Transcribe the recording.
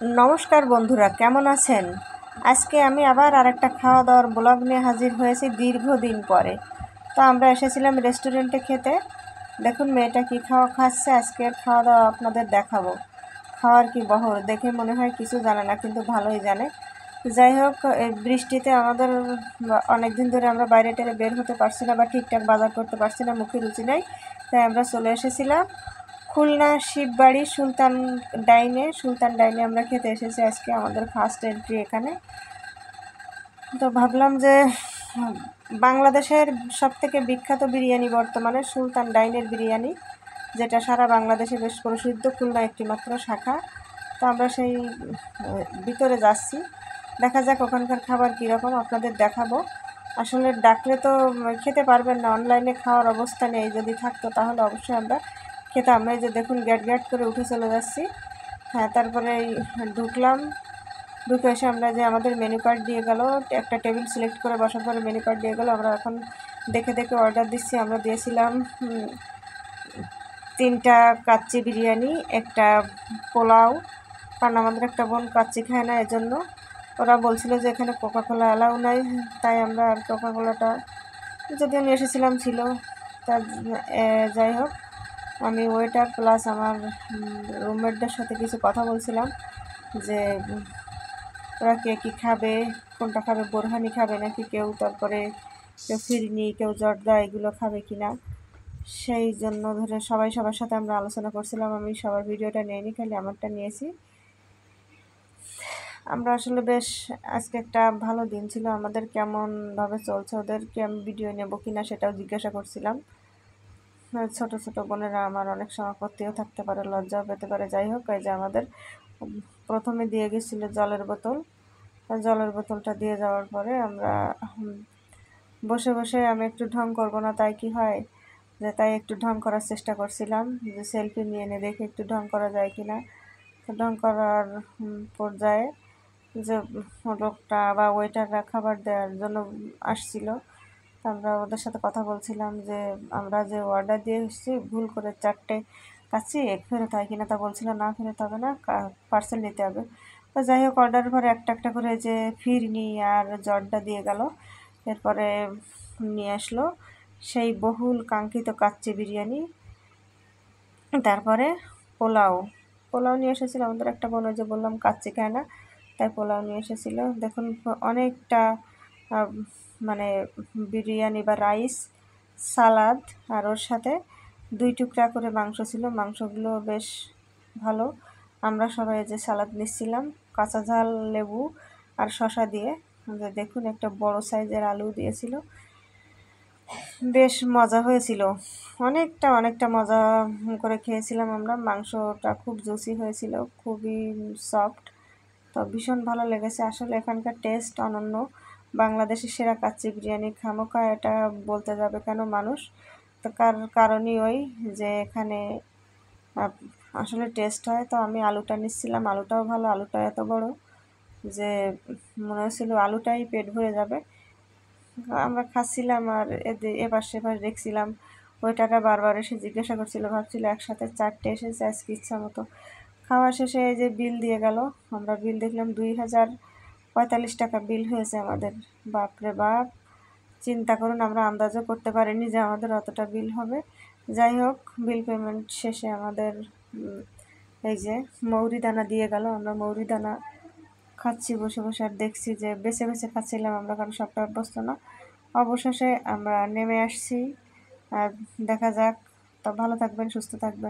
নমস্কার বন্ধুরা, কেমন আছেন? আজকে আমি আবার আরেকটা খাওয়া দাওয়ার ব্লগ নিয়ে হাজির হয়েছি দীর্ঘদিন পরে। তো আমরা এসেছিলাম রেস্টুরেন্টে খেতে। দেখুন মেয়েটা কী খাচ্ছে। আজকের খাওয়া দাওয়া আপনাদের দেখাবো। খাওয়ার কি বহর, দেখে মনে হয় কিছু জানে না, কিন্তু ভালোই জানে। যাই হোক, এই বৃষ্টিতে আমাদের অনেক দিন ধরে আমরা বাইরে টেরে বের হতে পারছি না বা ঠিকঠাক বাজার করতে পারছি না, মুখে রুচি নেই। তাই আমরা চলে এসেছিলাম খুলনা শিববাড়ি সুলতান ডাইনে আমরা খেতে এসেছি। আজকে আমাদের ফার্স্ট এন্ট্রি এখানে। তো ভাবলাম যে বাংলাদেশের সবথেকে বিখ্যাত বিরিয়ানি বর্তমানে সুলতান ডাইনের বিরিয়ানি, যেটা সারা বাংলাদেশে বেশ প্রসিদ্ধ, খুলনা একটি মাত্র শাখা। তো আমরা সেই ভিতরে যাচ্ছি, দেখা যাক ওখানকার খাবার কীরকম, আপনাদের দেখাবো। আসলে ডাকলে তো খেতে পারবেন না, অনলাইনে খাওয়ার অবস্থা নেই। যদি থাকতো তাহলে অবশ্যই আমরা খেতাম। এই যে দেখুন, গ্যাট করে উঠে চলে যাচ্ছি। হ্যাঁ, তারপরে ঢুকে এসে আমরা যে আমাদের মেনু কার্ড দিয়ে গেল, একটা টেবিল সিলেক্ট করে বসার পরে মেনু কার্ড দিয়ে গেল। আমরা এখন দেখে অর্ডার দিচ্ছি। আমরা দিয়েছিলাম 3টা কাচ্চি বিরিয়ানি, একটা পোলাও, কারণ আমাদের একটা বোন কাচ্চি খায় না, এজন্য। ওরা বলছিল যে এখানে কোকাকোলা অ্যালাউ নাই, তাই আমরা আর কোকাকোলাটা যদিও নিয়ে এসেছিলাম ছিল। তা যাই হোক, আমি ওয়েটার প্লাস আমার রুমমেটদের সাথে কিছু কথা বলছিলাম যে ওরা কে কী খাবে, কোনটা খাবে, বোরহানি খাবে নাকি কেউ, তারপরে কেউ ফিরনি, কেউ জর্দা, এগুলো খাবে কি না। সেই জন্য ধরে সবার সাথে আমরা আলোচনা করছিলাম। আমি সবার ভিডিওটা নিইনি, খালি আমারটা নিয়েছি। আমরা আসলে বেশ আজকে একটা ভালো দিন ছিল আমাদের। কেমনভাবে চলছে ওদেরকে আমি ভিডিও নেব কি না সেটাও জিজ্ঞাসা করছিলাম। ছোট বোনেরা আমার অনেক সময় করতেও থাকতে পারে, লজ্জাও পেতে পারে। যাই হোক, এই যে আমাদের প্রথমে দিয়ে গেছিলো জলের বোতলটা দিয়ে যাওয়ার পরে আমরা বসে আমি একটু ঢং করবো না তাই কি হয়, যে তাই একটু ঢং করার চেষ্টা করছিলাম, যে সেলফি নিয়ে এনে দেখে একটু ঢং করা যায় কি না। তো ঢং করার পর্যায়ে যে লোকটা বা ওয়েটাররা খাবার দেওয়ার জন্য আসছিল, আমরা ওদের সাথে কথা বলছিলাম যে আমরা যে অর্ডার দিয়ে এসেছি ভুল করে 4টে কাচ্চি ফেরত হয় কিনা। তা বলছিল না, ফেরত হবে না, পার্সেল নিতে হবে। তো যাই হোক, অর্ডার পরে একটা করে যে ফিরনি আর জর্দা দিয়ে গেল। এরপরে নিয়ে আসলো সেই বহুল কাঙ্ক্ষিত কাচ্চি বিরিয়ানি, তারপরে পোলাও নিয়ে এসেছিলো আমাদের একটা বোন, যে বললাম কাচ্চি খায় না, তাই পোলাও নিয়ে এসেছিলো। দেখুন অনেকটা মানে বিরিয়ানি বা রাইস, সালাদ, আর ওর সাথে 2 টুকরা করে মাংস ছিল। মাংসগুলো বেশ ভালো। আমরা সবাই যে সালাদ নিচ্ছিলাম, কাঁচা ঝাল লেবু আর শসা দিয়ে। দেখুন একটা বড় সাইজের আলু দিয়েছিল, বেশ মজা হয়েছিল। অনেকটা মজা করে খেয়েছিলাম আমরা। মাংসটা খুব জুসি হয়েছিল, খুবই সফট। তো ভীষণ ভালো লেগেছে। আসলে এখানকার টেস্ট অনন্য। বাংলাদেশের সেরা কাচ্চি বিরিয়ানি খামোকা এটা বলতে যাবে কেন মানুষ, তো কারণই ওই যে এখানে আসলে টেস্ট হয়। তো আমি আলুটা নিচ্ছিলাম, আলুটাও ভালো। আলুটা এত বড় যে মনে হচ্ছিল আলুটাই পেট ভরে যাবে। আমরা খাচ্ছিলাম আর এপাশ সেপাশ দেখছিলাম। ওইটারা বারবার এসে জিজ্ঞাসা করছিল, ভাবছিল একসাথে 4টে এসেছে আজকে ইচ্ছা মতো। খাওয়া শেষে এই যে বিল দিয়ে গেল। আমরা বিল দেখলাম 2045 টাকা বিল হয়েছে আমাদের। বাপরে বাপ, চিন্তা করুন, আমরা আন্দাজও করতে পারিনি যে আমাদের অতটা বিল হবে। যাই হোক, বিল পেমেন্ট শেষে আমাদের এই যে মৌরি দানা দিয়ে গেল। আমরা মৌরি দানা খাচ্ছি বসে আর দেখছি যে বেছে খাচ্ছিলাম আমরা, কারণ সবটা অভ্যস্ত না। অবশেষে আমরা নেমে আসছি। আর দেখা যাক। তো ভালো থাকবেন, সুস্থ থাকবেন।